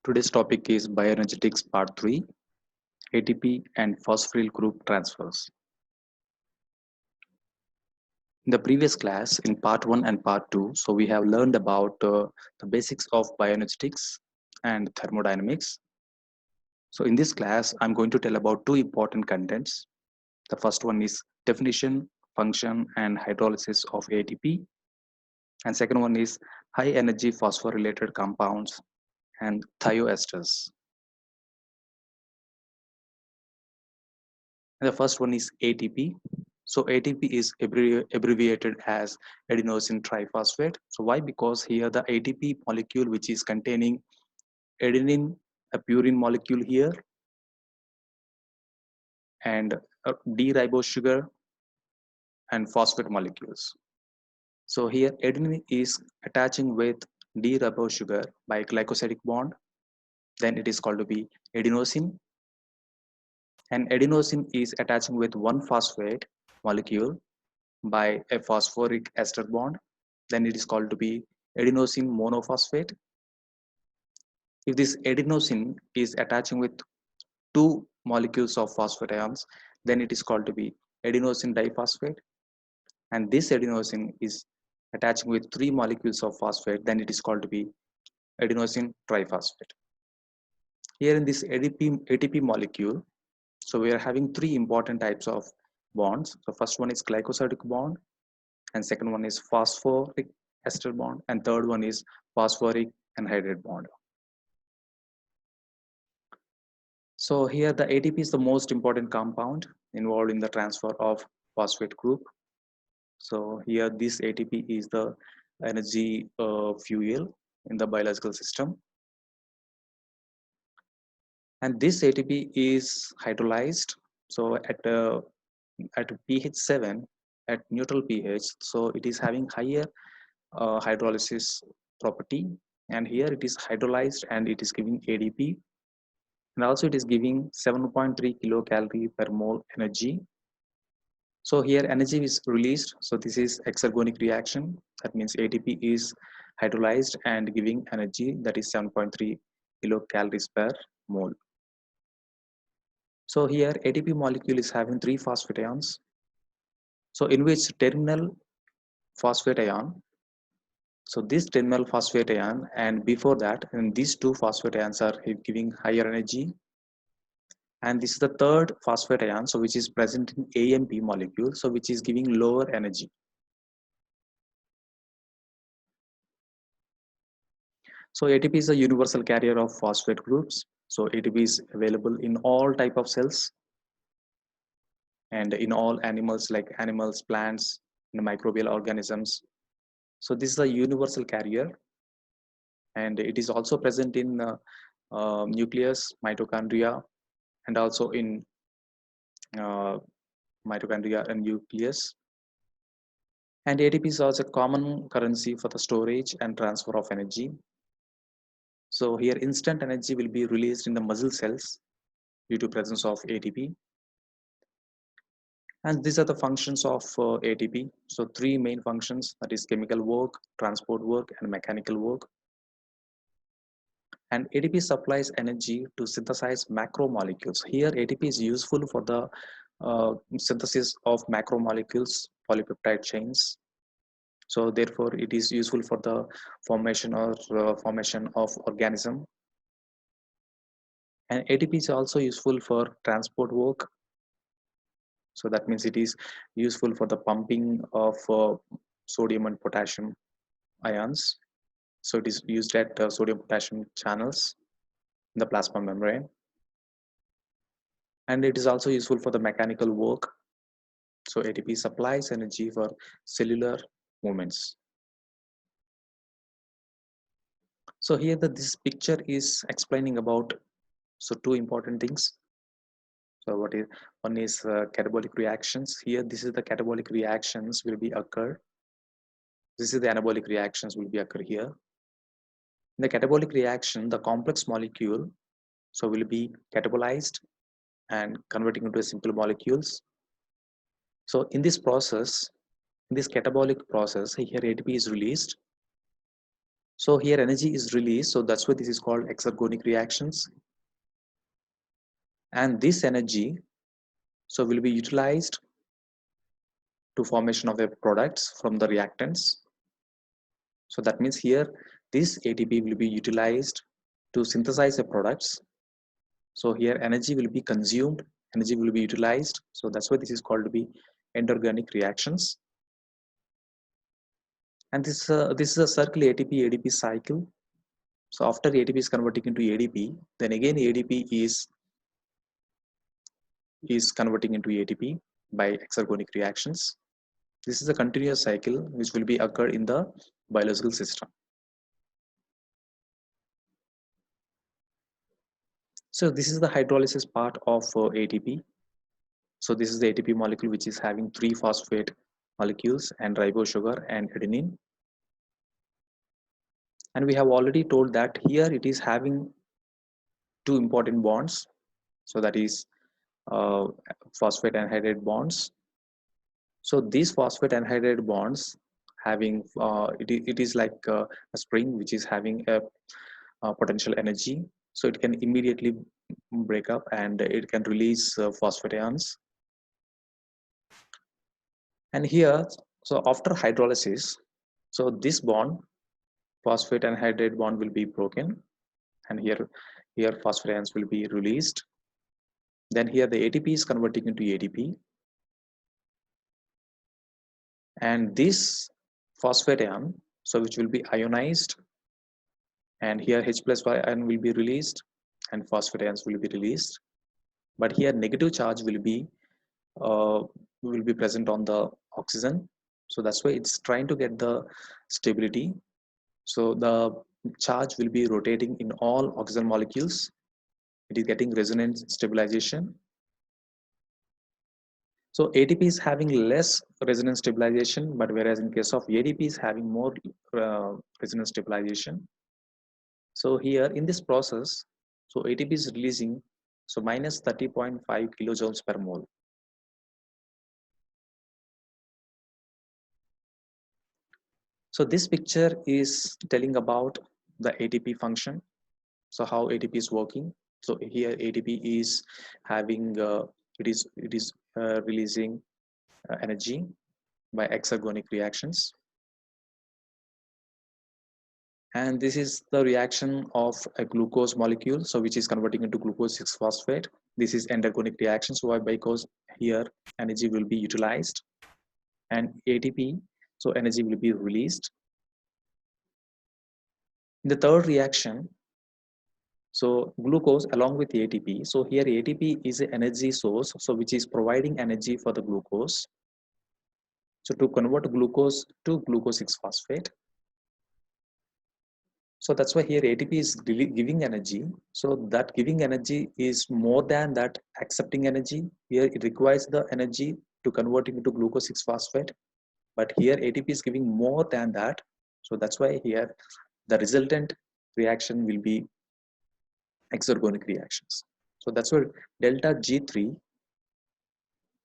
Today's topic is bioenergetics part 3, ATP and phosphoryl group transfers. In the previous class, in part 1 and part 2, so we have learned about the basics of bioenergetics and thermodynamics. So in this class, I'm going to tell about two important contents. The first one is definition, function, and hydrolysis of ATP. And second one is high energy phosphorylated compounds and thioesters. And the first one is ATP. So ATP is abbreviated as adenosine triphosphate. So why? Because here the ATP molecule, which is containing adenine, a purine molecule here, and D-ribose sugar and phosphate molecules. So here adenine is attaching with D-ribose sugar by glycosidic bond. Then it is called to be adenosine. And adenosine is attaching with one phosphate molecule by a phosphoric ester bond. Then it is called to be adenosine monophosphate. If this adenosine is attaching with two molecules of phosphate ions, then it is called to be adenosine diphosphate. And this adenosine is attaching with three molecules of phosphate, then it is called to be adenosine triphosphate. Here in this ATP molecule, so we are having three important types of bonds. So first one is glycosidic bond, and second one is phosphoric ester bond, and third one is phosphoric anhydride bond. So here the ATP is the most important compound involved in the transfer of phosphate group. So here this ATP is the energy fuel in the biological system. And this ATP is hydrolyzed. So at pH 7, at neutral pH, so it is having higher hydrolysis property. And here it is hydrolyzed and it is giving ADP. And also it is giving 7.3 kilocalorie per mole energy. So here energy is released. So this is exergonic reaction. That means ATP is hydrolyzed and giving energy, that is 7.3 kilocalories per mole. So here ATP molecule is having three phosphate ions. So in which terminal phosphate ion, so this terminal phosphate ion, and before that, and these two phosphate ions are giving higher energy. And this is the third phosphate ion, so which is present in AMP molecule, so which is giving lower energy. So ATP is a universal carrier of phosphate groups. So ATP is available in all type of cells and in all animals, like animals, plants, and microbial organisms. So this is a universal carrier, and it is also present in nucleus, mitochondria, and also in uh, mitochondria and nucleus. And ATP is also a common currency for the storage and transfer of energy. So here instant energy will be released in the muscle cells due to presence of ATP. And these are the functions of ATP. So three main functions, that is chemical work, transport work, and mechanical work. And ATP supplies energy to synthesize macromolecules. Here ATP is useful for the synthesis of macromolecules, polypeptide chains. So therefore it is useful for the formation or formation of organism. And ATP is also useful for transport work. So that means it is useful for the pumping of sodium and potassium ions. So it is used at sodium potassium channels in the plasma membrane. And it is also useful for the mechanical work. So ATP supplies energy for cellular movements. So here this picture is explaining about two important things. So one is catabolic reactions. Here this is the catabolic reactions will be occur. This is the anabolic reactions will be occur here. In the catabolic reaction, the complex molecule so will be catabolized and converting into simple molecules. So in this process, in this catabolic process, here ATP is released. So here energy is released, so that's why this is called exergonic reactions. And this energy so will be utilized to formation of the products from the reactants. So that means here this ATP will be utilized to synthesize the products. So here energy will be consumed, energy will be utilized. So that's why this is called to be endoganic reactions. And this is a circle ATP ADP cycle. So after ATP is converting into ADP, then again ADP is converting into ATP by exergonic reactions. This is a continuous cycle which will be occur in the biological system. So this is the hydrolysis part of ATP. So this is the ATP molecule which is having 3 phosphate molecules and ribose sugar and adenine. And we have already told that here it is having 2 important bonds. So that is uh, phosphate anhydride bonds. So these phosphate anhydride bonds having it is like a spring which is having a potential energy. So it can immediately break up and it can release phosphate ions. And here, so after hydrolysis, so this bond, phosphate anhydride bond will be broken, and here phosphate ions will be released. Then here the ATP is converting into ADP, and this phosphate ion, so which will be ionized, and here H plus ion will be released, and phosphate ions will be released. But here negative charge uh, will be present on the oxygen, so that's why it's trying to get the stability. So the charge will be rotating in all oxygen molecules. It is getting resonance stabilization. So ATP is having less resonance stabilization, but whereas in case of ADP is having more resonance stabilization. So here in this process, so ATP is releasing so minus 30.5 kilojoules per mole. So this picture is telling about the ATP function. So how ATP is working. So here ATP is having it is releasing energy by exergonic reactions, and this is the reaction of a glucose molecule, so which is converting into glucose 6 phosphate. This is endergonic reaction. So why? Because here energy will be utilized and ATP, so energy will be released. In the third reaction, so glucose along with ATP, so here ATP is an energy source, so which is providing energy for the glucose, so to convert glucose to glucose 6 phosphate. So that's why here ATP is giving energy. So that giving energy is more than that accepting energy. Here it requires the energy to convert it into glucose 6 phosphate, but here ATP is giving more than that. So that's why here the resultant reaction will be exergonic reactions. So that's why delta G3,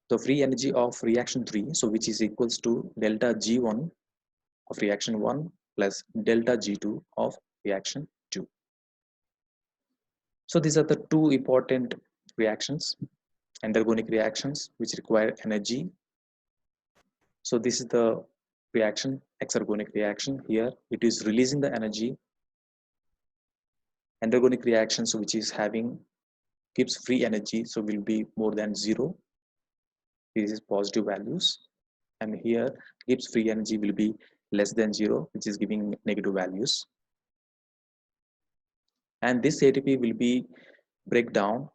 the free energy of reaction 3, so which is equals to delta G1 of reaction 1 plus delta G2 of reaction 2. So these are the 2 important reactions, endergonic reactions, which require energy. So this is the reaction, exergonic reaction. Here it is releasing the energy. Endergonic reactions, which is having gives free energy, so will be more than 0. This is positive values, and here gives free energy will be less than 0, which is giving negative values. And this ATP will be break down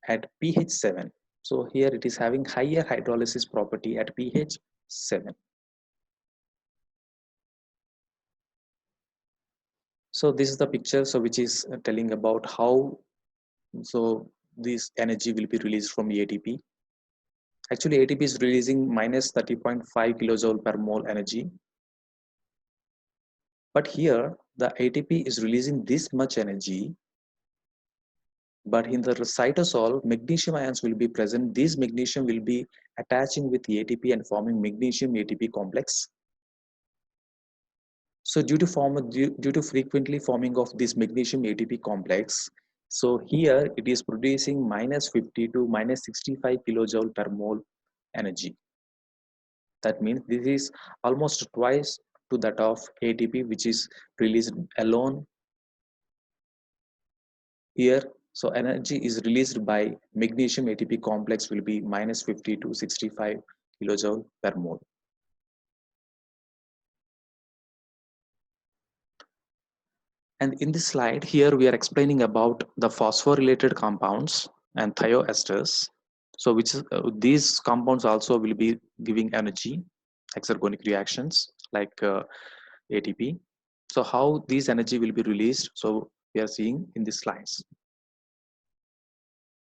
at pH 7. So here it is having higher hydrolysis property at pH 7. So this is the picture, so which is telling about how so this energy will be released from ATP. Actually ATP is releasing minus 30.5 kilojoule per mole energy, but here the ATP is releasing this much energy, but in the cytosol magnesium ions will be present. This magnesium will be attaching with the ATP and forming magnesium ATP complex. So due to frequently forming of this magnesium ATP complex, so here it is producing minus 50 to minus 65 kilojoule per mole energy. That means this is almost twice to that of ATP, which is released alone here. So energy is released by magnesium ATP complex will be minus 50 to 65 kilojoule per mole. And in this slide here, we are explaining about the phosphorylated compounds and thioesters. So which is, these compounds also will be giving energy, exergonic reactions like ATP. So how these energy will be released? So we are seeing in these slides.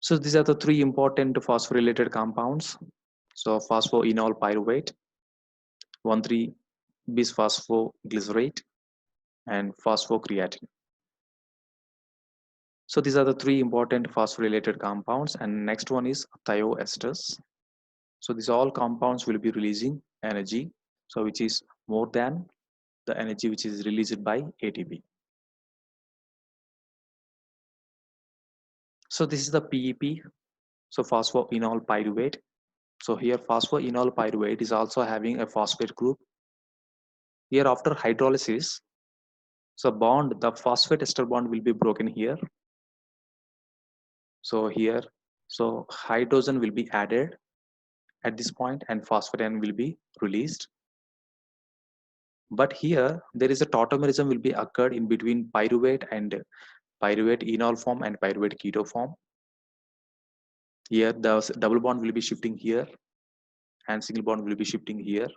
So these are the three important phosphorylated compounds. So phosphoenol pyruvate, 1,3-bisphosphoglycerate, and phosphocreatine. So these are the three important phosphorylated compounds, and next one is thioesters. So these all compounds will be releasing energy, so which is more than the energy which is released by ATP. So this is the PEP, so phosphoenol pyruvate. So here phosphoenol pyruvate is also having a phosphate group. Here after hydrolysis, so the phosphate ester bond will be broken here. So here, so hydrogen will be added at this point and phosphaten will be released. But here there is a tautomerism will be occurred in between pyruvate and pyruvate enol form and pyruvate keto form. Here the double bond will be shifting here and single bond will be shifting here.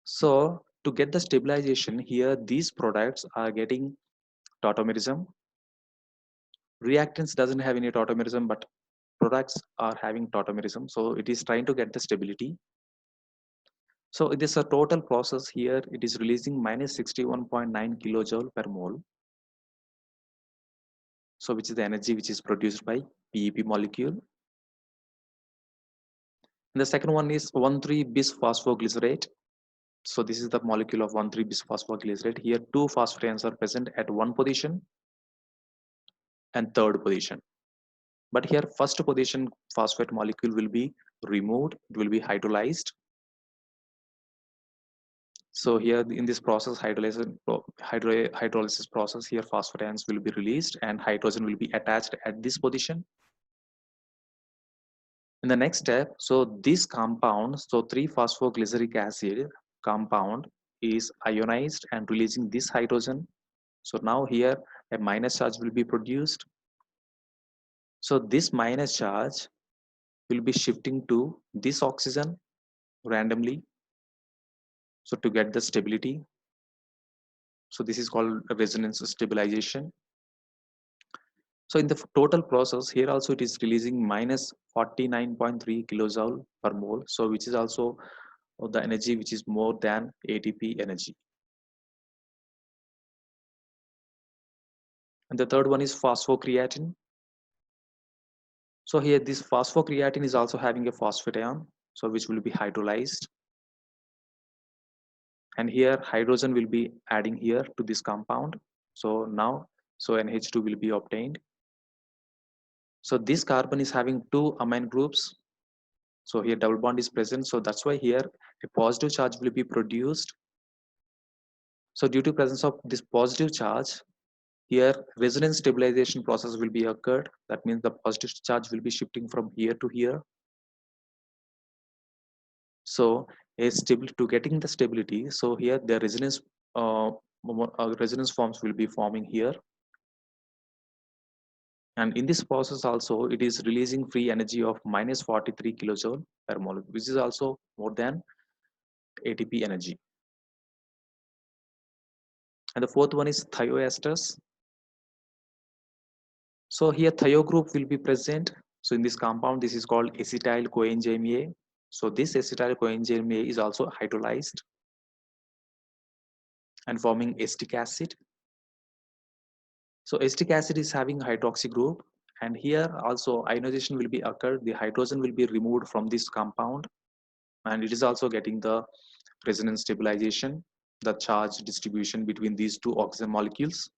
So to get the stabilization here, these products are getting tautomerism. Reactants doesn't have any tautomerism, but products are having tautomerism. So it is trying to get the stability. So it is a total process here. It is releasing minus 61.9 kilojoule per mole. So which is the energy which is produced by PEP molecule. And the second one is 1,3-bisphosphoglycerate. So this is the molecule of 1,3-bisphosphoglycerate. Here two phosphorants are present at one position and third position. But here first position phosphate molecule will be removed, it will be hydrolyzed. So here in this process, hydrolysis process, here phosphorants will be released and hydrogen will be attached at this position. In the next step, so this compound, so 3-phosphoglyceric acid compound is ionized and releasing this hydrogen. So now here a minus charge will be produced. So this minus charge will be shifting to this oxygen randomly. So to get the stability. So this is called resonance stabilization. So in the total process here also it is releasing minus 49.3 kilojoule per mole. So which is also the energy which is more than ATP energy. And the third one is phosphocreatine. So here this phosphocreatine is also having a phosphate ion, so which will be hydrolyzed. And here hydrogen will be adding here to this compound. So now, so NH2 will be obtained. So this carbon is having two amine groups. So here double bond is present. So that's why here a positive charge will be produced. So due to presence of this positive charge, here resonance stabilization process will be occurred. That means the positive charge will be shifting from here to here. So a stability to getting the stability. So here the resonance forms will be forming here. And in this process also, it is releasing free energy of minus 43 kilojoule per mole, which is also more than ATP energy. And the fourth one is thioesters. So here thio group will be present. So in this compound, this is called acetyl coenzyme A. So this acetyl coenzyme A is also hydrolyzed and forming acetic acid. So acetic acid is having hydroxy group, and here also ionization will be occurred. The hydrogen will be removed from this compound, and it is also getting the resonance stabilization. the charge distribution between these two oxygen molecules.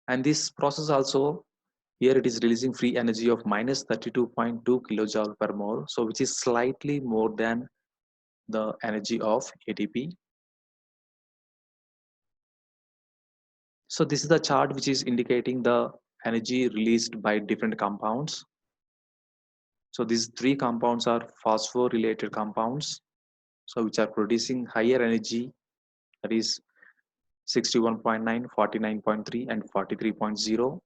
And this process also, here it is releasing free energy of minus 32.2 kilojoule per mole, so which is slightly more than the energy of ATP. So this is the chart which is indicating the energy released by different compounds. So these three compounds are phosphorylated compounds, so which are producing higher energy, that is 61.9, 49.3, and 43.0.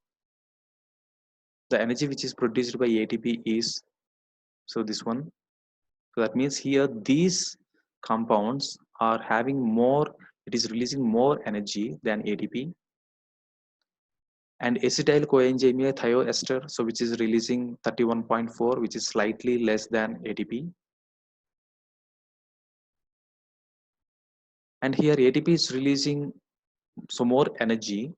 The energy which is produced by ATP is, so this one. So that means here these compounds are having more, it is releasing more energy than ATP. And acetyl coenzyme thioester, so which is releasing 31.4, which is slightly less than ATP. And here ATP is releasing so more energy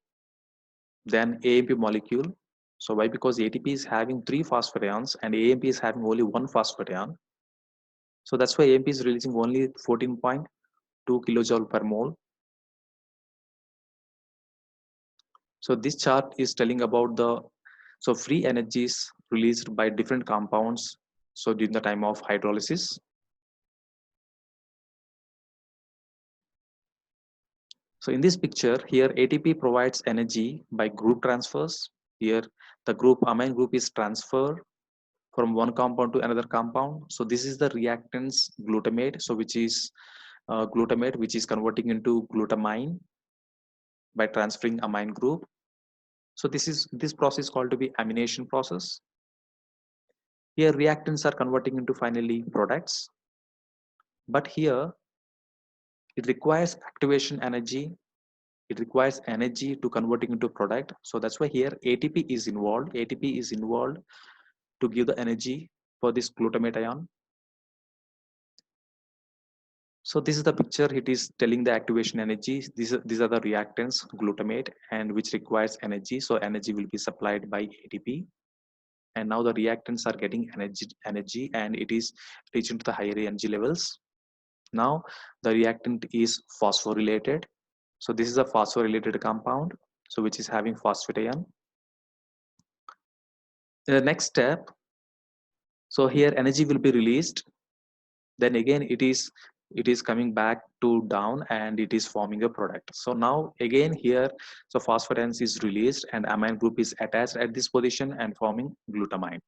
than AMP molecule. So why? Because ATP is having 3 phosphorions and AMP is having only 1 phosphorion. So that's why AMP is releasing only 14.2 kilojoule per mole. So this chart is telling about the free energies released by different compounds, so during the time of hydrolysis. So in this picture here, ATP provides energy by group transfers. Here the amine group is transferred from one compound to another compound. So this is the reactants glutamate, so which is glutamate, which is converting into glutamine by transferring amine group. So this process called to be amination process. Here reactants are converting into finally products, but here it requires activation energy. It requires energy to converting into product. So that's why here ATP is involved. ATP is involved to give the energy for this glutamate ion. So this is the picture. It is telling the activation energy. These are the reactants glutamate, and which requires energy. So energy will be supplied by ATP. And now the reactants are getting energy, and it is reaching to the higher energy levels. Now the reactant is phosphorylated. So this is a phosphorylated compound, so which is having phosphate ion. In the next step, so here energy will be released. Then again it is coming back to down, and it is forming a product. So now again here, so phosphorus is released and amine group is attached at this position and forming glutamine.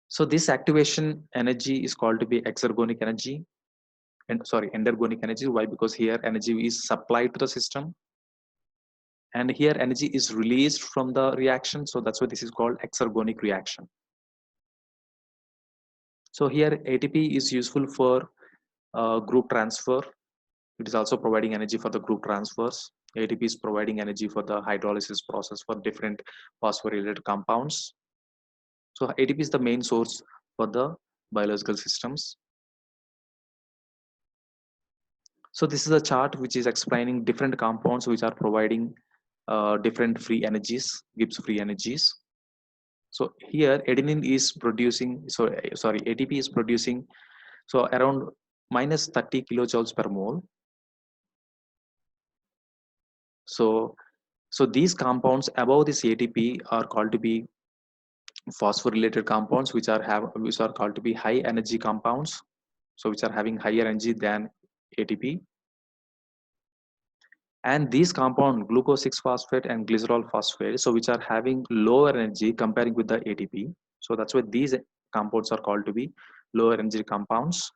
So this activation energy is called to be exergonic energy, and sorry, endergonic energy. Why? Because here energy is supplied to the system, and here energy is released from the reaction. So that's why this is called exergonic reaction. So here ATP is useful for group transfer. It is also providing energy for the group transfers. ATP is providing energy for the hydrolysis process for different phosphorylated compounds. So ATP is the main source for the biological systems. So this is a chart which is explaining different compounds which are providing different free energies, gives free energies. So here adenine is producing, sorry, ATP is producing so around minus 30 kilojoules per mole. So these compounds above this ATP are called to be phosphorylated compounds, which are called to be high energy compounds, so which are having higher energy than ATP. And these compound glucose 6-phosphate and glycerol phosphate, so which are having lower energy comparing with the ATP. So that's why these compounds are called to be lower energy compounds.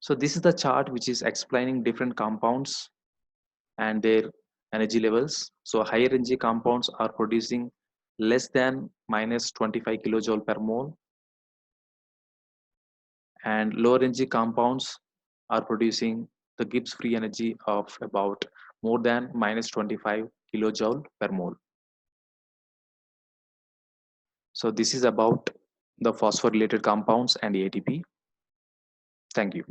So this is the chart which is explaining different compounds and their energy levels. So higher energy compounds are producing less than minus 25 kilojoule per mole, and lower energy compounds are producing the Gibbs free energy of about more than minus 25 kilojoule per mole. So this is about the phosphorylated compounds and ATP. Thank you.